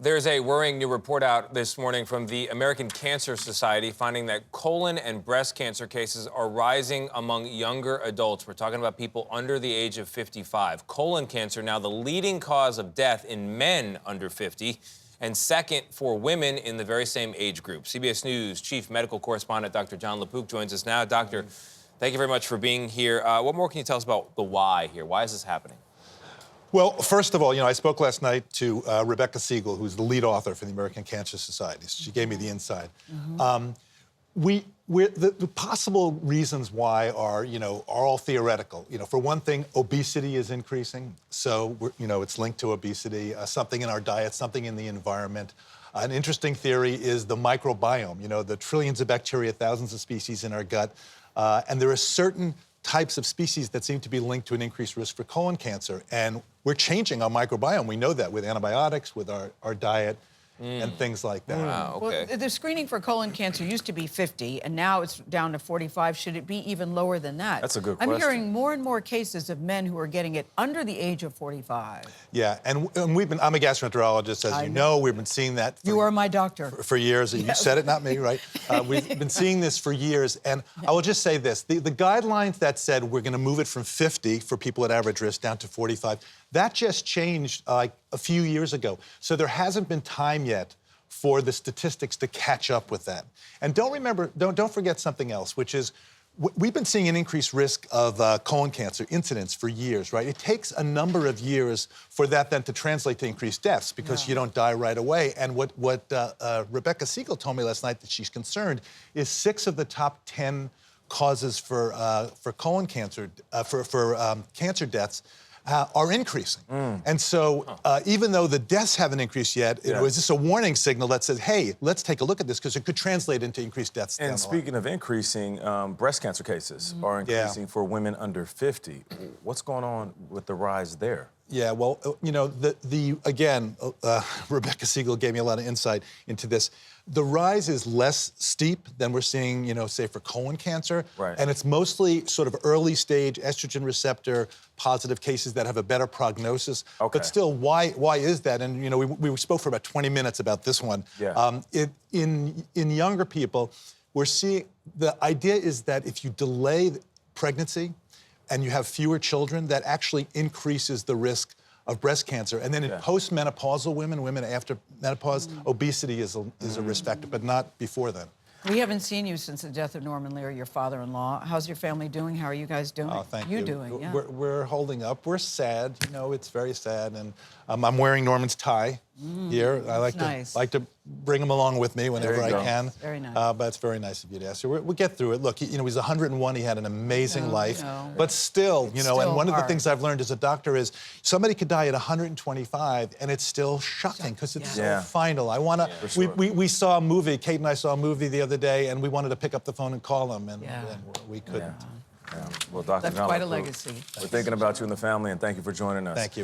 There's a worrying new report out this morning from the American Cancer Society finding that colon and breast cancer cases are rising among younger adults. We're talking about people under the age of 55. Colon cancer now the leading cause of death in men under 50 and second for women in the very same age group. CBS News chief medical correspondent Dr. Jon LaPook joins us now. Doctor, thank you very much for being here. What more can you tell us about the why here? Why is this happening? Well, first of all, I spoke last night to Rebecca Siegel, who's the lead author for the American Cancer Society. She gave me the inside. The possible reasons why are all theoretical. For one thing, obesity is increasing, so it's linked to obesity. Something in our diet, something in the environment. An interesting theory is the microbiome. The trillions of bacteria, thousands of species in our gut, and there are certain types of species that seem to be linked to an increased risk for colon cancer. And we're changing our microbiome. We know that with antibiotics, with our diet, and things like that. Wow, okay. Well, the screening for colon cancer used to be 50, and now it's down to 45. Should it be even lower than that? That's a good question. I'm hearing more and more cases of men who are getting it under the age of 45. Yeah, and I'm a gastroenterologist, as you know. We've been seeing that. You are my doctor. For years. Yes. You said it, not me, right? We've been seeing this for years, and I will just say this. The guidelines that said we're going to move it from 50 for people at average risk down to 45, that just changed like a few years ago. So there hasn't been time yet for the statistics to catch up with that. And don't forget something else, which is we've been seeing an increased risk of colon cancer incidence for years, right? It takes a number of years for that then to translate to increased deaths because you don't die right away. And what Rebecca Siegel told me last night that she's concerned is 6 of the top 10 causes for colon cancer, cancer deaths are increasing. And so even though the deaths haven't increased yet, is this a warning signal that says, hey, let's take a look at this because it could translate into increased deaths down the line. And speaking of increasing, breast cancer cases are increasing for women under 50. What's going on with the rise there? Yeah, well, again, Rebecca Siegel gave me a lot of insight into this. The rise is less steep than we're seeing, say, for colon cancer. Right. And it's mostly sort of early stage estrogen receptor positive cases that have a better prognosis. Okay. But still, why is that? And, we spoke for about 20 minutes about this one. Yeah. In younger people, we're seeing, the idea is that if you delay post-pregnancy and you have fewer children, that actually increases the risk of breast cancer. And then in postmenopausal women after menopause, obesity is a risk factor, but not before then. We haven't seen you since the death of Norman Lear, your father-in-law. How's your family doing? How are you guys doing? Oh, thank you. Doing, yeah. We're holding up. We're sad, it's very sad. And I'm wearing Norman's tie here. I like to bring him along with me whenever I can. Very nice. But it's very nice of you to ask. So we'll get through it. Look, he's 101. He had an amazing life. But still, and one of the things I've learned as a doctor is somebody could die at 125 and it's still shocking because it's so final. We saw a movie, Kate and I saw a movie the other day, and we wanted to pick up the phone and call him, and we couldn't. Well, Dr. That's Jon quite a LaPook, legacy. We're thinking about you and the family, and thank you for joining us. Thank you.